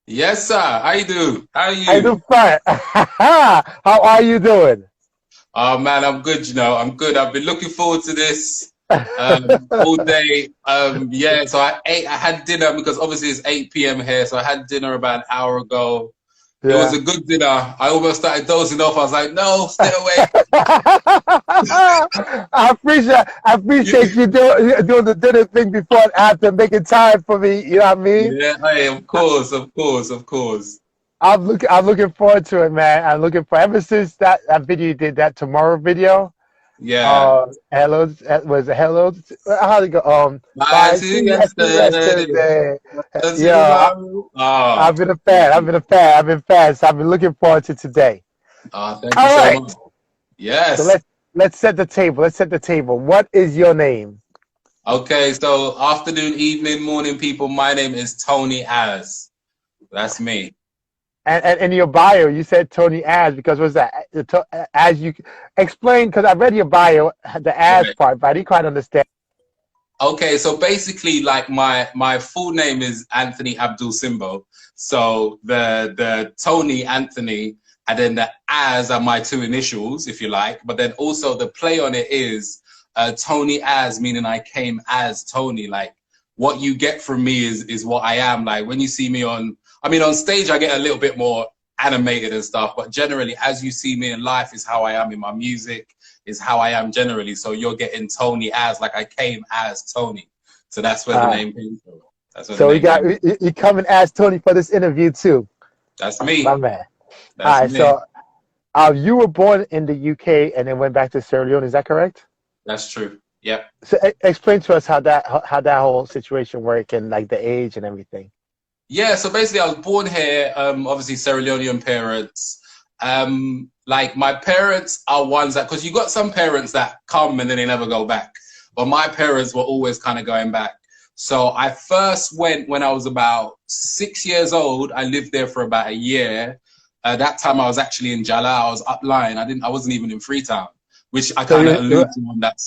Yes, sir. How you do? How are I do you? fine. How are you doing? Oh man, I'm good. I'm good. I've been looking forward to this all day. Yeah. So I ate. I had dinner because obviously it's 8 p.m. here. So I had dinner about an hour ago. It was Yeah. a good dinner. I almost started dozing off. I was like, no, stay awake. I appreciate you doing the dinner thing before and after, making time for me. You know what I mean? Yeah. Hey, of course, of course, of course. I'm looking forward to it, man. I'm looking for ever since that video you did, that tomorrow video. Yeah. Hello, was it hello? How to go? Bye Bye. to See you yesterday. yesterday. To Yeah, tomorrow. Oh, I've been a fan. I've been a fan. I've been fan. So I've been looking forward to today. thank you All so right. much. So Yes. let's set the table. Let's set the table. What is your name? Okay, so afternoon, evening, morning, people. My name is Tony Az. That's me. And in your bio, you said Tony Az because was that as you explain? Because I read your bio, the Az Right. part, but I didn't quite understand. Okay, so basically, like my full name is Anthony Abdul Simbo. So the Tony Anthony, and then the Az are my two initials, if you like. But then also the play on it is Tony Az, meaning I came as Tony. Like what you get from me is what I am. Like when you see me on, I mean, on stage, I get a little bit more animated and stuff. But generally, as you see me in life, is how I am in my music, is how I am generally. So you're getting Tony as like I came as Tony. So that's where the Uh, name came from. That's where the so we name got came from. you coming as Tony for this interview too, That's my me. man. All That's right. me. So you were born in the UK and then went back to Sierra Leone. Is that correct? That's true. Yep. So explain to us how that whole situation worked and like the age and everything. Yeah, so basically I was born here, obviously Sierra Leonean parents. Like my parents are ones that, because you got some parents that come and then they never go back. But my parents were always kind of going back. So I first went when I was about 6 years old. I lived there for about a year. That time I was actually in Jala. I was upline. I wasn't even in Freetown, which I So kind of you allude to on that.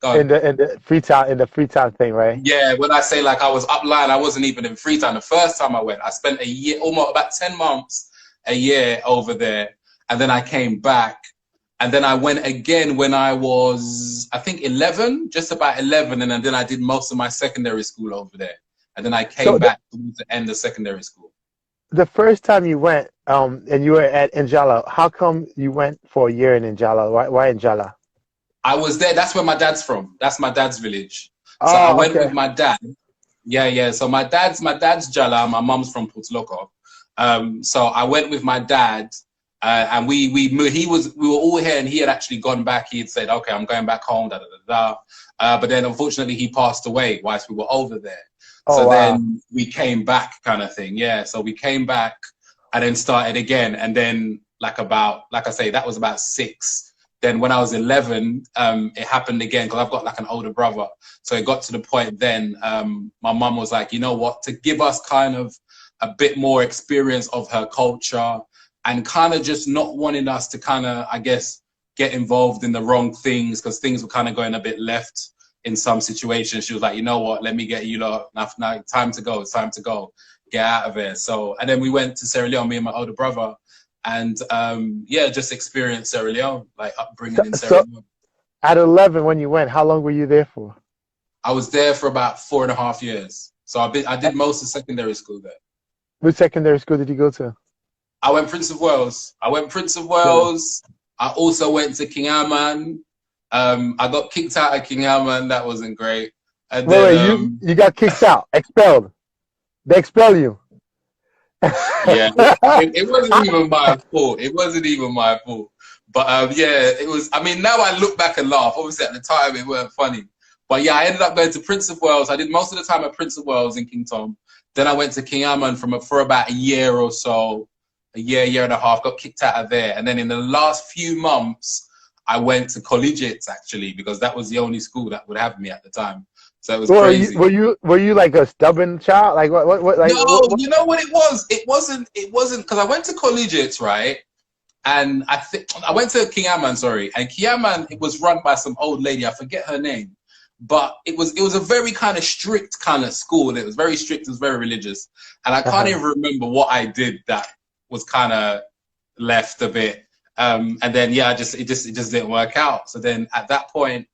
Go on. in the Freetown thing, right? Yeah, when I say like I was upline, I wasn't even in Freetown. The first time I went, I spent a year, almost about 10 months, a year over there. And then I came back. And then I went again when I was, I think, 11, just about 11. And then I did most of my secondary school over there. And then I So came back to end of secondary school. the first time you went, and you were at Njala, how come you went for a year in Njala? Why Njala? I was there. That's where my dad's from. That's my dad's village. So I Oh, went with okay. my dad. Yeah, yeah. So my dad's Jala. My mom's from Putloko. So I went with my dad, and we were all here, and he had actually gone back. He had said, "Okay, I'm going back home." Da da da da. But then unfortunately he passed away whilst we were over there. Oh, So wow. then we came back, kind of thing. Yeah. So we came back, and then started again, and then like I say, that was about six. Then when I was 11, it happened again because I've got like an older brother. So it got to the point then my mum was like, you know what, to give us kind of a bit more experience of her culture and kind of just not wanting us to kind of, I guess, get involved in the wrong things because things were kind of going a bit left in some situations. She was like, you know what, let me get you lot, now time to go, it's time to go, get out of here. So, and then we went to Sierra Leone, me and my older brother, and yeah, just experienced Sierra Leone, like So, upbringing in Sierra so Leone. at 11 when you went, how long were you there for? I was there for about 4.5 years. So I Uh, did most of secondary school there. Which secondary school did you go to? I went Prince of Wales. I went Prince of Good. Wales. I also went to King Aman. I got kicked out of King Aman. That wasn't great. And Wait, then, wait, you got kicked out, expelled. They expel you. yeah, it wasn't even my fault. It wasn't even my fault. But yeah, it was. I mean, now I look back and laugh. Obviously, at the time, it weren't funny. But yeah, I ended up going to Prince of Wales. I did most of the time at Prince of Wales in King Tom. Then I went to King Aman for about a year or so, year and a half. Got kicked out of there, and then in the last few months, I went to collegiates actually because that was the only school that would have me at the time. So it was Were you crazy. were you were you like a stubborn child? Like what like No, what? you know what it was? It wasn't because I went to collegiates, right? And I went to King Aman, sorry, and King Aman, it was run by some old lady. I forget her name, but it was a very kind of strict kind of school. It was very strict. It was very religious, and I can't even remember what I did that was kind of left a bit. And then it just didn't work out. So then at that point,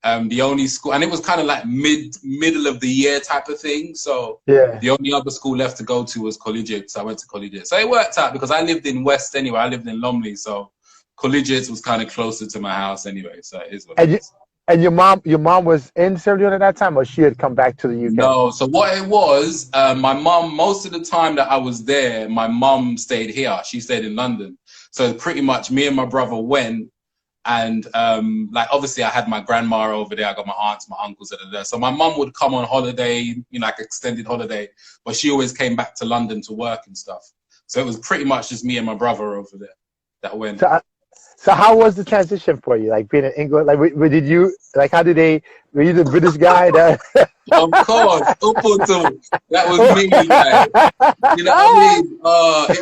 the only school, and it was kind of like middle of the year type of thing. So the only other school left to go to was collegiate. So I went to collegiate. So it worked out because I lived in West anyway. I lived in Lumley, so collegiate was kind of closer to my house anyway. So it is what it is. And your mom was in Sierra Leone at that time, or she had come back to the UK? No. So what it was, my mom, most of the time that I was there, my mom stayed here. She stayed in London. So pretty much me and my brother went, and like obviously I had my grandma over there. I got my aunts, my uncles that are there. So my mom would come on holiday, you know, like extended holiday, but she always came back to London to work and stuff. So it was pretty much just me and my brother over there that went. So how was the transition for you, like being in England? Like, did you, like, how did they, were you the British guy that? Of course, Uputu. That was me, like, you know what I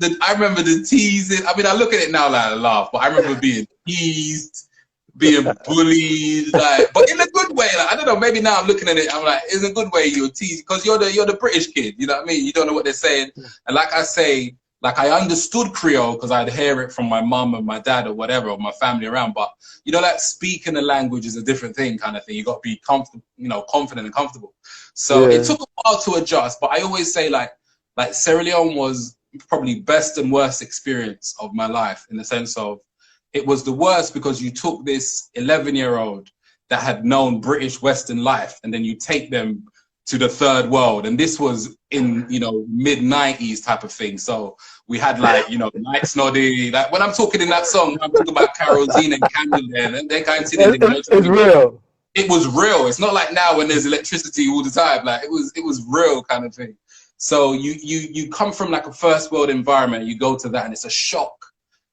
mean? I remember the teasing. I mean, I look at it now like I laugh, but I remember being teased, being bullied, like, but in a good way. Like, I don't know, maybe now I'm looking at it, I'm like, in a good way you're teased, because you're the British kid, you know what I mean? You don't know what they're saying. And like I say, like I understood Creole because I'd hear it from my mum and my dad or whatever, or my family around. But you know, like speaking the language is a different thing, kind of thing. You got to be comfortable, you know, confident and comfortable. So it took a while to adjust. But I always say like Sierra Leone was probably best and worst experience of my life, in the sense of it was the worst because you took this 11-year-old that had known British Western life, and then you take them to the third world. And this was in, you know, mid-90s type of thing. So we had like, you know, Night Snoddy. Like when I'm talking in that song, I'm talking about Carolzine and Candle there, and they can't see anything. It's real. It was real. It's not like now when there's electricity all the time. Like it was real kind of thing. So you come from like a first world environment, you go to that, and it's a shock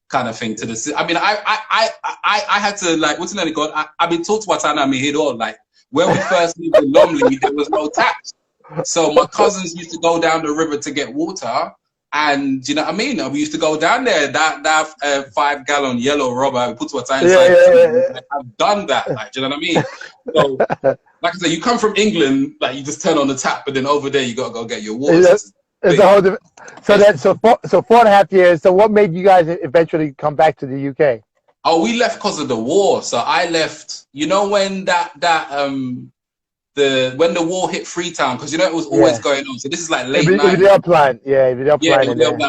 kind of thing to the. I mean, I had to, like, what's the name called? I've been taught what I know me head on, like. When we first moved to Lumley, there was no taps. So my cousins used to go down the river to get water. And you know what I mean? We used to go down there, that 5-gallon yellow rubber, we put what I inside. I've done that, like, do you know what I mean? So, like I said, you come from England, like you just turn on the tap, but then over there, you got to go get your water. It's a whole different, so 4.5 years. So what made you guys eventually come back to the UK? Oh, we left because of the war. So I left, you know, when when the war hit Freetown, because you know it was always going on. So this is like late 90s. The upline.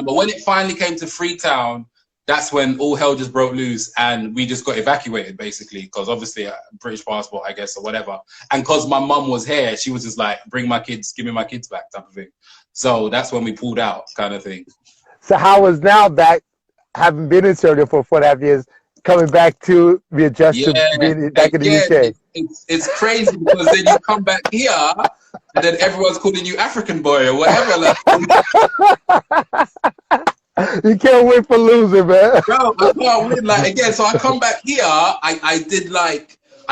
But when it finally came to Freetown, that's when all hell just broke loose, and we just got evacuated basically, because obviously a British passport, I guess, or whatever. And because my mum was here, she was just like, bring my kids, give me my kids back type of thing. So that's when we pulled out kind of thing. So how was now back, having been in Sierra Leone for 4.5 years, coming back to readjust to being back in the UK? It's crazy because then you come back here and then everyone's calling you African boy or whatever. Like, you can't win for losing, man. Bro, I can't win. Like, again, so I come back here. I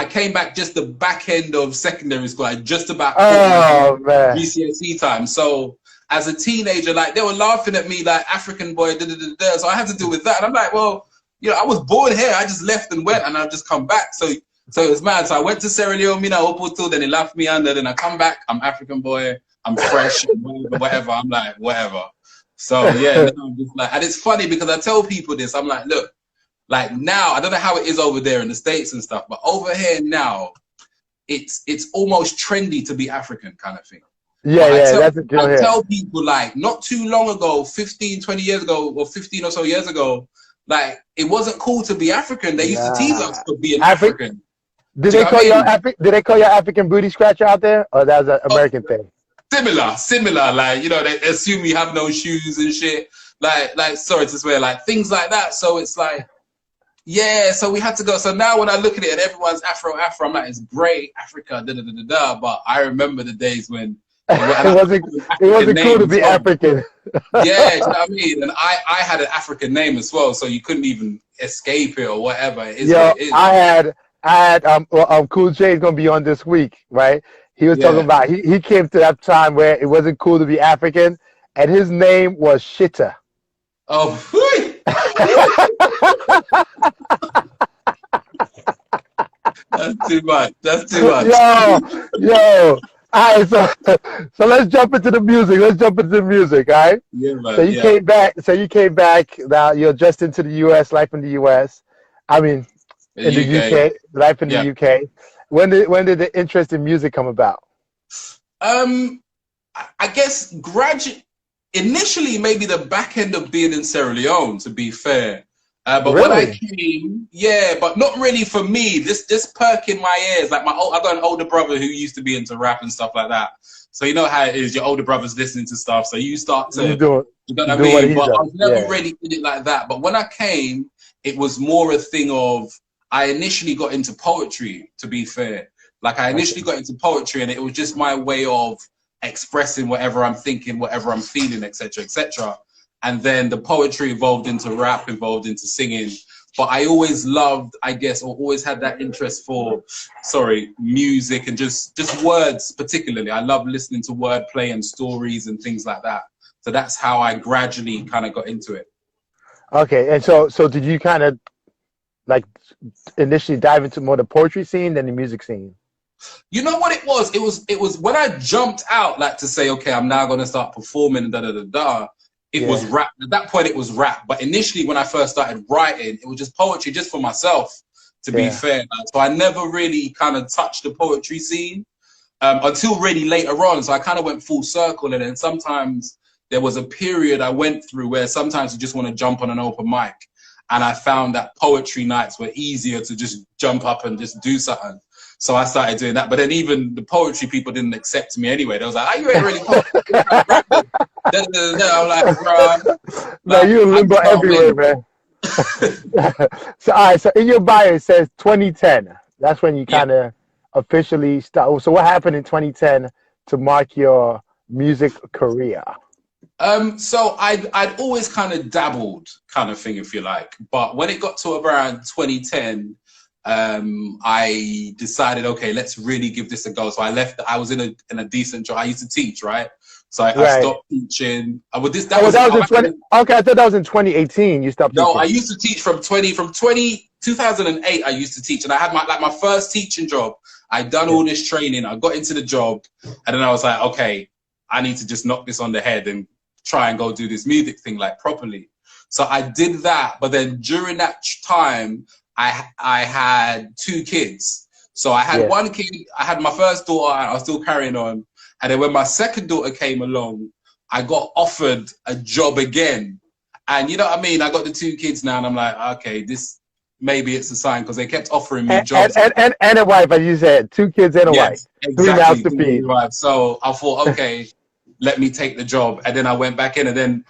came back just the back end of secondary school. I just about man. GCSE time. So as a teenager, like they were laughing at me like African boy. So I had to deal with that. And I'm like, well, you know, I was born here. I just left and went, and I've just come back. So it was mad. So I went to Sierra Leone, you know, then they laughed me under. Then I come back. I'm African boy. I'm fresh, whatever. I'm like, whatever. So yeah, I'm just like, and it's funny because I tell people this. I'm like, look, like now, I don't know how it is over there in the States and stuff, but over here now, it's almost trendy to be African kind of thing. That's a deal. I tell people, like, not too long ago, 15, 20 years ago, or 15 or so years ago, like, it wasn't cool to be African. They used to tease us for being African. Did they call you African booty scratcher out there, or that was an American thing? Similar. Like, you know, they assume you have no shoes and shit. Like sorry to swear, like things like that. So it's like, yeah. So we had to go. So now when I look at it and everyone's Afro, I'm like, it's great, Africa, But I remember the days when it wasn't cool to be African. Yeah, you know what I mean? And I had an African name as well, so you couldn't even escape it or whatever. I had Cool J's gonna be on this week, right? He was talking about he came to that time where it wasn't cool to be African, and his name was Shitta. Oh, That's too much. That's too much. Yo. All right, so let's jump into the music. Let's jump into the music. All right. Yeah, So man. you Yeah. came back. So you came back. Now you're just into the U.S. Life in the U.S. I mean, The in the UK. UK. Life in the Yeah. UK. When did the interest in music come about? I guess initially maybe the back end of being in Sierra Leone, to be fair. But when I Really? came, yeah, but not really for me. This perk in my ears, like I got an older brother who used to be into rap and stuff like that. So you know how it is. Your older brother's listening to stuff, so you start You to, do it. you know You what I do what mean. he But I does. was never Yeah. really in it like that. But when I came, it was more a thing of I initially got into poetry. To be fair, like I Okay. initially got into poetry, and it was just my way of expressing whatever I'm thinking, whatever I'm feeling, etc., etc. And then the poetry evolved into rap, evolved into singing. But I always loved, I guess, or always had that interest for, music and just words particularly. I love listening to wordplay and stories and things like that. So that's how I gradually kind of got into it. Okay. And so did you kind of like initially dive into more the poetry scene than the music scene? You know what it was? It was when I jumped out, like to say, okay, I'm now going to start performing and da da da da. It was Yeah. rap. At that point, it was rap. But initially, when I first started writing, it was just poetry, just for myself. To be Yeah. fair, so I never really kind of touched the poetry scene until really later on. So I kind of went full circle, and then sometimes there was a period I went through where sometimes you just want to jump on an open mic, and I found that poetry nights were easier to just jump up and just do something. So I started doing that. But then even the poetry people didn't accept me anyway. They was like, "Oh, you ain't really poetry. You're like rapping." I'm like, "Bruh, Man, like you in I limbo just can't everywhere, win." man. So all right, so in your bio it says 2010. That's when you Yeah. kind of officially start. So what happened in 2010 to mark your music career? So I'd always kind of dabbled, kind of thing, if you like. But when it got to around 2010, I decided, okay, let's really give this a go. So I left. I was in a decent job. I used to teach, right? So I Right. stopped teaching. Well, that Oh, was that was in 20. Okay, I thought that was in 2018. You stopped no. I teaching. used to teach from 2008. I used to teach, and I had my first teaching job. I'd done Yeah. all this training. I got into the job, and then I was like, okay, I need to just knock this on the head and try and go do this music thing like properly. So I did that, but then during that time, I had two kids. So I had Yeah. one kid. I had my first daughter, and I was still carrying on. And then when my second daughter came along, I got offered a job again. And you know what I mean? I got the two kids now, and I'm like, okay, this maybe it's a sign because they kept offering me And, jobs. and a wife, as you said, two kids and a wife, Yes, three mouths exactly. to feed. So I thought, okay, let me take the job. And then I went back in, and then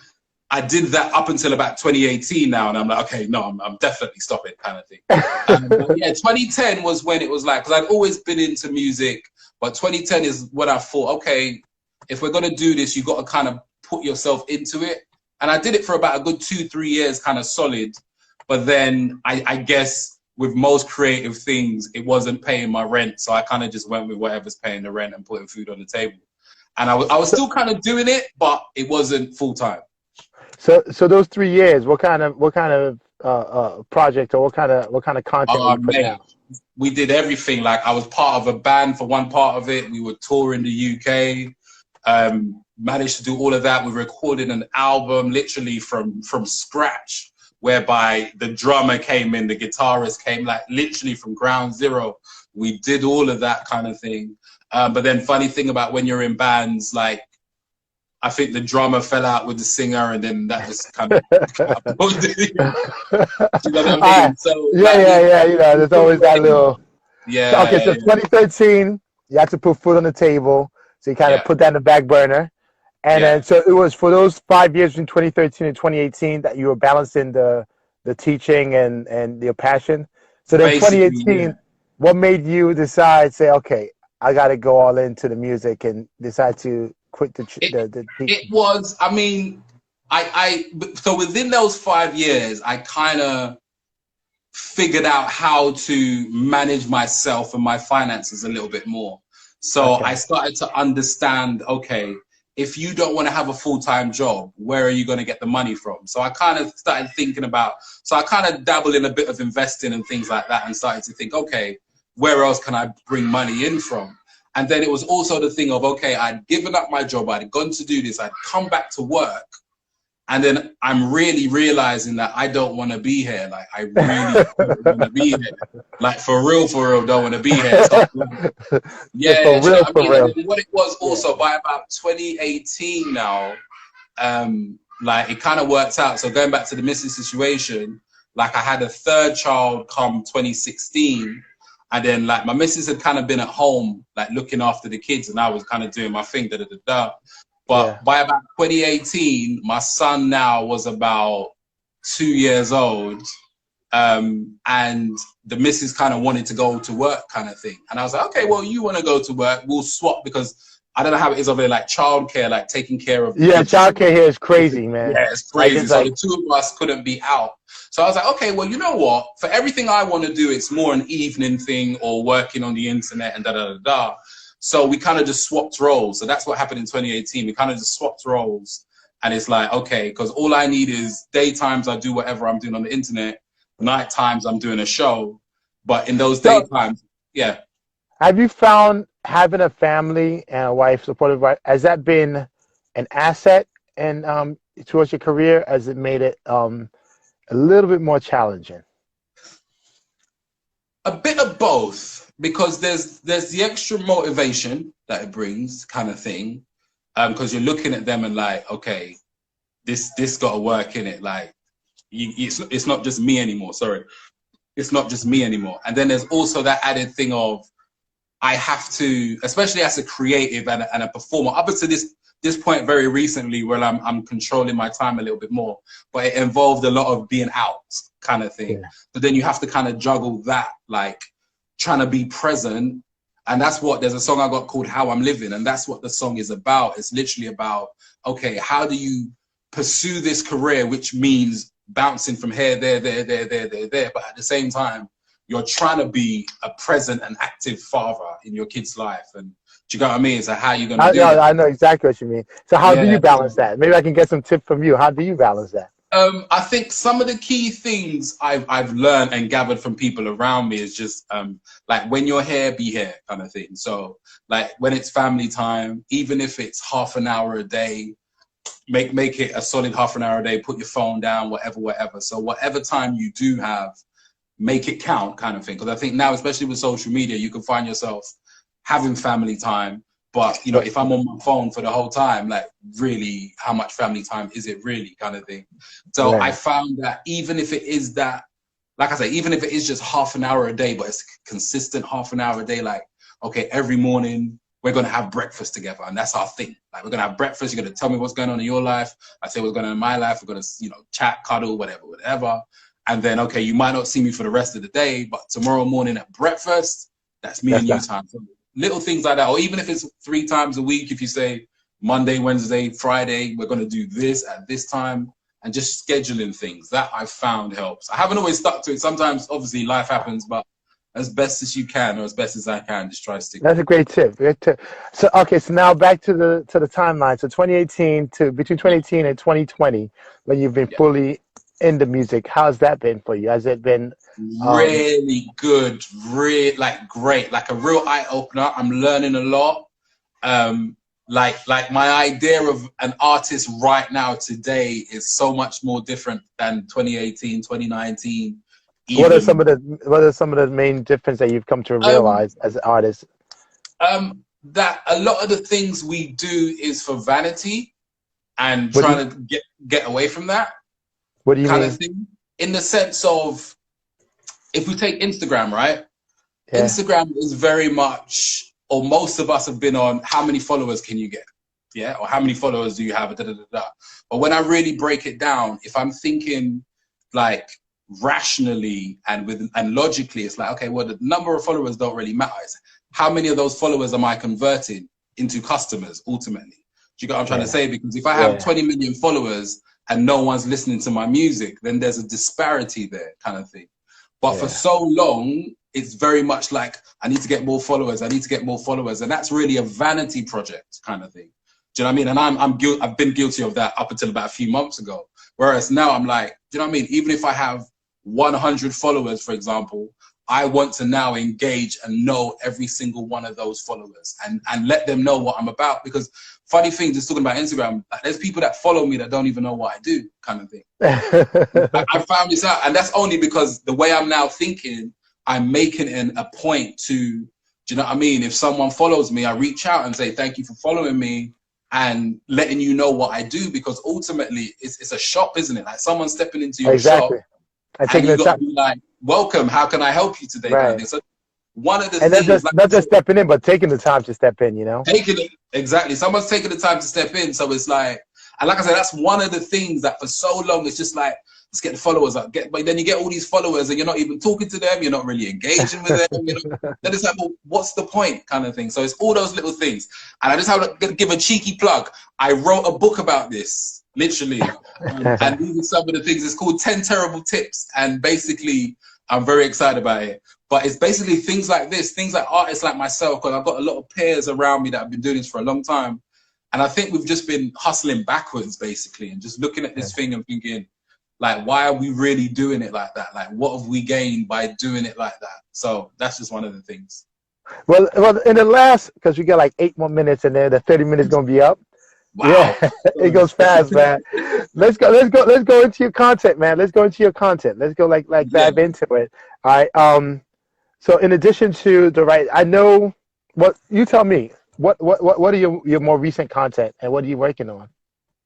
I did that up until about 2018 now. And I'm like, okay, no, I'm definitely stopping, kind of thing. But yeah, 2010 was when it was like, because I'd always been into music, but 2010 is when I thought, okay, if we're going to do this, you've got to kind of put yourself into it. And I did it for about a good 2-3 years, kind of solid. But then I guess with most creative things, it wasn't paying my rent. So I kind of just went with whatever's paying the rent and putting food on the table. And I was still kind of doing it, but it wasn't full time. So those 3 years, what kind of project or what kind of content were you putting Mate, out? we did everything. Like I was part of a band for one part of it. We were touring the UK. Managed to do all of that. We recorded an album literally from scratch, whereby the drummer came in, the guitarist came, like literally from ground zero. We did all of that kind of thing. But then funny thing about when you're in bands, like I think the drummer fell out with the singer, and then that just kind of you know what I Ah, mean? So yeah, like yeah, yeah. You know, we there's took always that little. So, okay, yeah, so 2013, you had to put food on the table, so you kind of yeah, put that in the back burner, and yeah. then so it was for those 5 years between 2013 and 2018 that you were balancing the teaching and your passion. So then Basically, yeah. 2018, what made you decide, say, okay, I got to go all into the music and decide to quit It the it teaching? was. I mean, so within those 5 years, I kind of figured out how to manage myself and my finances a little bit more. So I Okay. started to understand, okay, if you don't want to have a full-time job, where are you going to get the money from? So I kind of started thinking about, so I kind of dabbled in a bit of investing and things like that and started to think, okay, where else can I bring money in from? And then it was also the thing of, okay, I'd given up my job, I'd gone to do this, I'd come back to work, and then I'm really realizing that I don't want to be here. Like, I really don't want to be here. Like, for real, don't want to be here. So, yeah, for real, for real. And then what it was also, by about 2018 now, like, it kind of worked out. So going back to the missing situation, like, I had a third child come 2016. And then, like, my missus had kind of been at home, like, looking after the kids, and I was kind of doing my thing, But by about 2018, my son now was about 2 years old, and the missus kind of wanted to go to work, kind of thing. And I was like, okay, well, you want to go to work, we'll swap, because I don't know how it is over there, like childcare, like taking care of. Yeah, childcare here is crazy, man. Yeah, it's crazy. So the two of us couldn't be out. So I was like, okay, well, you know what? For everything I want to do, it's more an evening thing or working on the internet and da-da-da-da. So we kind of just swapped roles. So that's what happened in 2018. We kind of just swapped roles. And it's like, okay, because all I need is daytimes I do whatever I'm doing on the internet. Night times I'm doing a show. But in those daytimes, yeah. Have you found having a family and a wife, supportive wife, has that been an asset and towards your career? Has it made it a little bit more challenging? A bit of both, because there's the extra motivation that it brings, kind of thing, because you're looking at them and like, okay, this got to work in it. Like, it's not just me anymore. Sorry, it's not just me anymore. And then there's also that added thing of, I have to, especially as a creative and a performer, up until this point very recently, where I'm controlling my time a little bit more, but it involved a lot of being out, kind of thing. Yeah. But then you have to kind of juggle that, like trying to be present. And that's what, there's a song I got called How I'm Living, and that's what the song is about. It's literally about, okay, how do you pursue this career, which means bouncing from here, there, but at the same time, you're trying to be a present and active father in your kid's life. And do you know what I mean? So how are you going to do that? I know exactly what you mean. So how do you balance that? Maybe I can get some tips from you. How do you balance that? I think some of the key things I've learned and gathered from people around me is just like, when you're here, be here, kind of thing. So like, when it's family time, even if it's half an hour a day, make it a solid half an hour a day, put your phone down, whatever. So whatever time you do have, make it count, kind of thing. Because I think now, especially with social media, you can find yourself having family time, but you know, if I'm on my phone for the whole time, like, really, how much family time is it really, kind of thing. So I found that even if it is that, like I say, even if it is just half an hour a day, but it's consistent half an hour a day, like, okay, every morning we're going to have breakfast together, and that's our thing. Like, we're going to have breakfast, you're going to tell me what's going on in your life, I say what's going on in my life, we're going to, you know, chat, cuddle, whatever. And then, okay, you might not see me for the rest of the day, but tomorrow morning at breakfast, that's me and you time. So little things like that, or even if it's 3 times a week, if you say Monday, Wednesday, Friday, we're going to do this at this time, and just scheduling things, that I've found helps. I haven't always stuck to it. Sometimes, obviously, life happens, but as best as you can, or as best as I can, just try to stick. That's a great tip. Great tip. So, okay, so now back to the timeline. So 2018 to between 2018 and 2020, when you've been fully in the music, how's that been for you? Has it been really good, really like great, like a real eye opener? I'm learning a lot. Like my idea of an artist right now today is so much more different than 2018, 2019. Even. What are some of the main differences that you've come to realize as an artist? That a lot of the things we do is for vanity, and trying to get away from that. What do you kind mean? Of thing, in the sense of, if we take Instagram, right? Yeah. Instagram is very much, or most of us have been on, how many followers can you get? Yeah, or how many followers do you have? But when I really break it down, if I'm thinking like rationally and logically, it's like, okay, well, the number of followers don't really matter. It's how many of those followers am I converting into customers ultimately? Do you get what I'm trying to say? Because if I have 20 million followers and no one's listening to my music, then there's a disparity there, kind of thing. But for so long, it's very much like, I need to get more followers, I need to get more followers. And that's really a vanity project, kind of thing. Do you know what I mean? And I've been guilty of that up until about a few months ago. Whereas now I'm like, do you know what I mean? Even if I have 100 followers, for example, I want to now engage and know every single one of those followers and let them know what I'm about. Because funny thing, just talking about Instagram, like, there's people that follow me that don't even know what I do, kind of thing. I found this out, and that's only because the way I'm now thinking, I'm making it a point to, do you know what I mean? If someone follows me, I reach out and say, thank you for following me and letting you know what I do, because ultimately it's a shop, isn't it? Like someone stepping into your shop and you got to be like, welcome, how can I help you today? Kind of thing. So one of the things, not just stepping in, but taking the time to step in, you know? Taking it, exactly. Someone's taking the time to step in. So it's like, and like I said, that's one of the things that for so long, it's just like, let's get the followers up. But then you get all these followers and you're not even talking to them. You're not really engaging with them. Then it's like, well, what's the point, kind of thing. So it's all those little things. And I just have to give a cheeky plug. I wrote a book about this, literally. And these are some of the things. It's called 10 Terrible Tips. And basically, I'm very excited about it. But it's basically things like this, things like artists like myself, because I've got a lot of peers around me that have been doing this for a long time. And I think we've just been hustling backwards, basically, and just looking at this thing and thinking, like, why are we really doing it like that? Like, what have we gained by doing it like that? So that's just one of the things. Well, in the last, because we got like 8 more minutes and then the 30 minutes going to be up. Wow. Yeah, it goes fast, man. Let's go into your content, man. Let's go into your content. Let's go dive into it. All right. So in addition to I know what you tell me. What are your more recent content and what are you working on?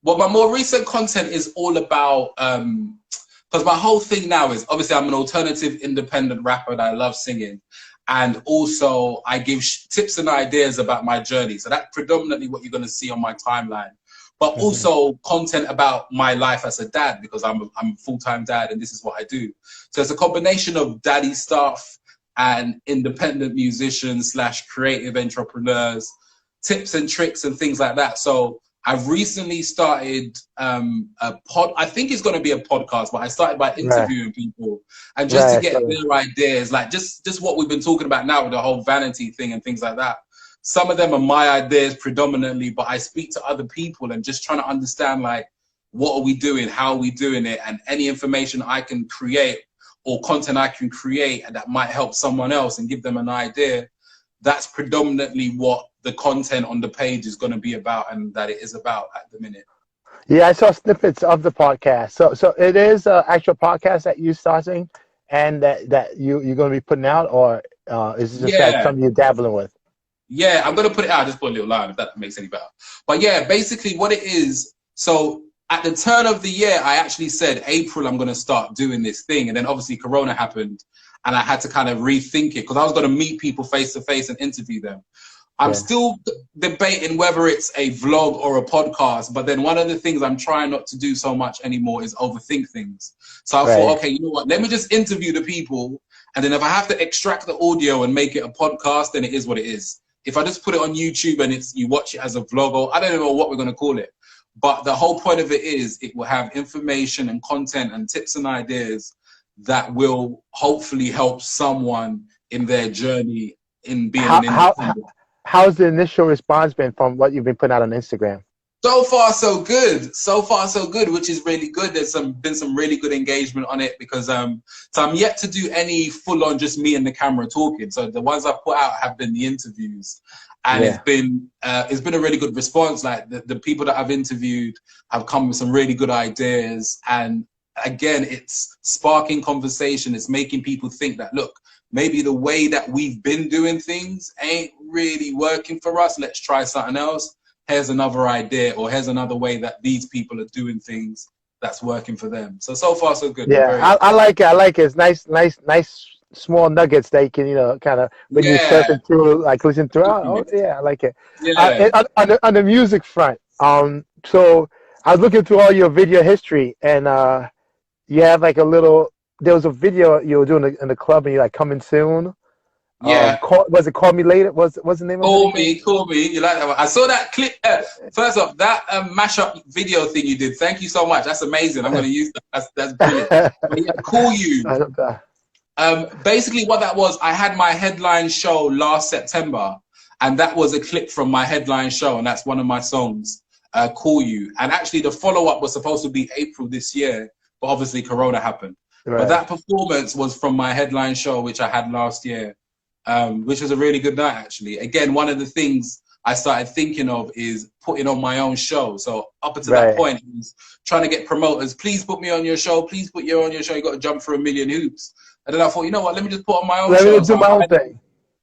Well, my more recent content is all about because my whole thing now is, obviously I'm an alternative independent rapper and I love singing, and also I give tips and ideas about my journey. So that's predominantly what you're going to see on my timeline, but also content about my life as a dad, because I'm a full-time dad and this is what I do. So it's a combination of daddy stuff and independent musicians / creative entrepreneurs, tips and tricks and things like that. So I've recently started I think it's going to be a podcast, but I started by interviewing people and just to get their ideas, like just what we've been talking about now with the whole vanity thing and things like that. Some of them are my ideas predominantly, but I speak to other people and just trying to understand, like, what are we doing? How are we doing it? And any information I can create or content I can create that might help someone else and give them an idea. That's predominantly what the content on the page is going to be about, and that it is about at the minute. Yeah, I saw snippets of the podcast. So it is an actual podcast that you're starting and that you're going to be putting out, or is it just like something you're dabbling with? Yeah, I'm going to put it out. Just put a little line if that makes any better. But yeah, basically what it is, so at the turn of the year, I actually said, April, I'm going to start doing this thing. And then obviously Corona happened and I had to kind of rethink it because I was going to meet people face to face and interview them. I'm still debating whether it's a vlog or a podcast, but then one of the things I'm trying not to do so much anymore is overthink things. So I thought, okay, you know what, let me just interview the people. And then if I have to extract the audio and make it a podcast, then it is what it is. If I just put it on YouTube and you watch it as a vlog, or I don't know what we're going to call it. But the whole point of it is it will have information and content and tips and ideas that will hopefully help someone in their journey in being an independent. How's the initial response been from what you've been putting out on Instagram? So far, so good. So far, so good, which is really good. There's been some really good engagement on it because so I'm yet to do any full-on just me and the camera talking. So the ones I've put out have been the interviews. And it's been a really good response. Like the people that I've interviewed have come with some really good ideas. And again, it's sparking conversation. It's making people think that, look, maybe the way that we've been doing things ain't really working for us. Let's try something else. Here's another idea, or here's another way that these people are doing things that's working for them. So far, so good. Yeah, I like it. I like it. It's nice small nuggets that you can, kind of, when you're surfing through, like listen through. Oh, yeah, I like it. Yeah. On the music front, so I was looking through all your video history, and you have like there was a video you were doing in the club, and you're like, coming soon. Yeah. Was it Call Me Later? What's the name of it? Call Me. You like that one? I saw that clip. First off, that mashup video thing you did. Thank you so much. That's amazing. I'm going to use that. That's brilliant. But yeah, Call You. Basically what that was, I had my headline show last September, and that was a clip from my headline show, and that's one of my songs, Call You. And actually the follow-up was supposed to be April this year, but obviously Corona happened. But Right. that performance was from my headline show, which I had last year, which was a really good night, actually. Again, one of the things I started thinking of is putting on my own show. So up until that Right. point, it was trying to get promoters, please put me on your show, please put you on your show. You got to jump through a million hoops. And then I thought, you know what, let me just put on my own Let me show. just do So my own thing.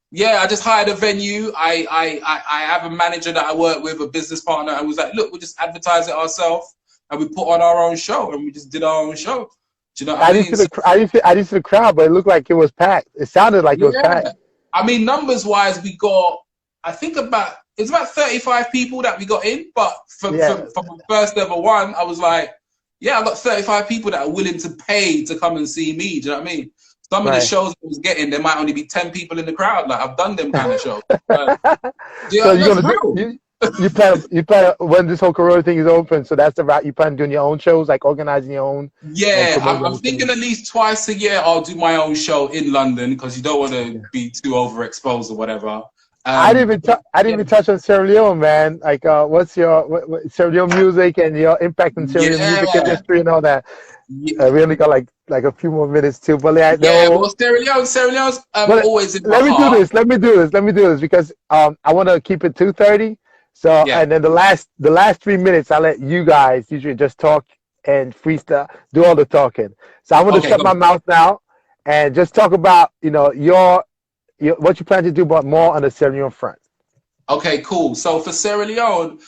yeah, I just hired a venue. I have a manager that I work with, a business partner, and was like, look, we'll just advertise it ourselves, and we put on our own show, and we just did our own show. Do you know what I I didn't mean? see So, the I didn't see the crowd, but it looked like it was packed. It sounded like it was packed. yeah, I mean, numbers wise, we got, I think it's about 35 people that we got in, but Yeah. for my first ever one, I was like, yeah, I got 35 people that are willing to pay to come and see me. Do you know what I mean? Some of the Right. shows I was getting, there might only be 10 people in the crowd. Like, I've done them kind of shows. So Yeah, you're that's gonna do real. you plan when this whole Corona thing is open. So that's the route you plan on doing your own shows, like organizing your own and Yeah, promoting your I'm own thinking things. at least twice a year I'll do my own show in London because you don't want to be too overexposed or whatever. I didn't Yeah, even touch on Sierra Leone, man. Like, what's your Sierra Leone music and your impact on Sierra Leone music yeah, industry and all that? yeah, We only got like a few more minutes too, but yeah, yeah. no. Well, Sierra Leone's But always in my let me do heart. this. Let me do this because I want to keep it 2:30. So Yeah. and then the last 3 minutes, I let you guys usually just talk and freestyle, do all the talking. So I'm gonna Okay, shut go. my mouth now and just talk about your what you plan to do, but more on the Sierra Leone front. Okay, cool. So for Sierra Leone,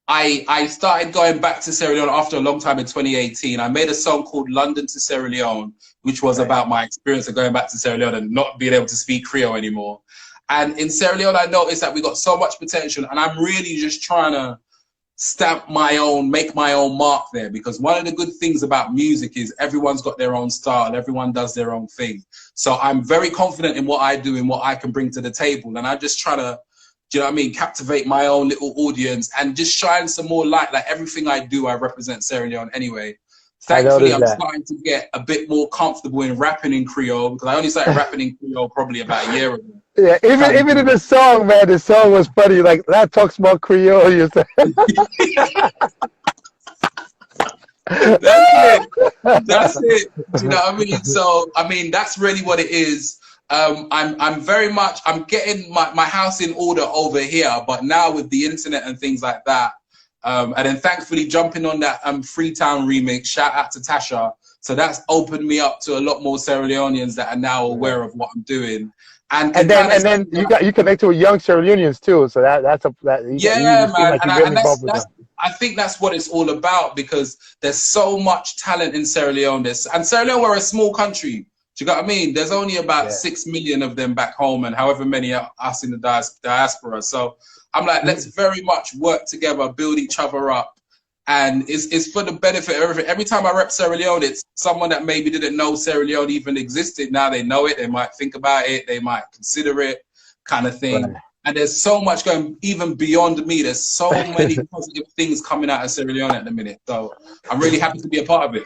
I started going back to Sierra Leone after a long time in 2018. I made a song called London to Sierra Leone, which was Right. about my experience of going back to Sierra Leone and not being able to speak Creole anymore. And in Sierra Leone, I noticed that we got so much potential, and I'm really just trying to stamp my own, make my own mark there. Because one of the good things about music is everyone's got their own style, everyone does their own thing. So I'm very confident in what I do and what I can bring to the table, and I just try to, do you know what I mean, captivate my own little audience and just shine some more light. Like everything I do, I represent Sierra Leone anyway. I Thankfully, noticed I'm that. starting to get a bit more comfortable in rapping in Creole because I only started rapping in Creole probably about a year ago. Yeah, even in the song, man, the song was funny. Like that talks about Creole. You said. That's it. That's it. Do you know what I mean? So, I mean, that's really what it is. I'm very much, I'm getting my house in order over here, but now with the internet and things like that, and then thankfully jumping on that Freetown remix, shout out to Tasha. So that's opened me up to a lot more Sierra Leoneans that are now aware of what I'm doing and can kind of, And then you connected with young Sierra Leoneans too. So you yeah, seem man. like you really And involved with them. I think that's what it's all about because there's so much talent in Sierra Leone. And Sierra Leone, we're a small country. Do you know what I mean? There's only about Yeah. 6 million of them back home and however many are us in the diaspora. So I'm like, let's very much work together, build each other up. And it's for the benefit of everything. Every time I rep Sierra Leone, it's someone that maybe didn't know Sierra Leone even existed. Now they know it. They might think about it. They might consider it, kind of thing. Right. And there's so much going even beyond me. There's so many positive things coming out of Sierra Leone at the minute. So I'm really happy to be a part of it.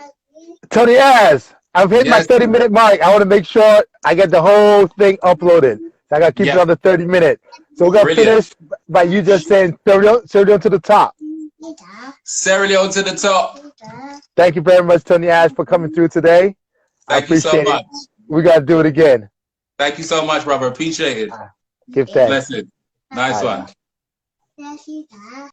Tony S, I've hit my Yes. 30-minute mark. I want to make sure I get the whole thing uploaded. So I got to keep it Yeah. on the 30-minute. So we're going to Brilliant. finish by you just saying Sierra Leone to the top. Sierra Leone to the top. Thank you very much, Tony S, for coming through today. I Thank you so appreciate it. much. We got to do it again. Thank you so much, brother. Appreciate it. Give thanks. Blessed. Nice All right. one.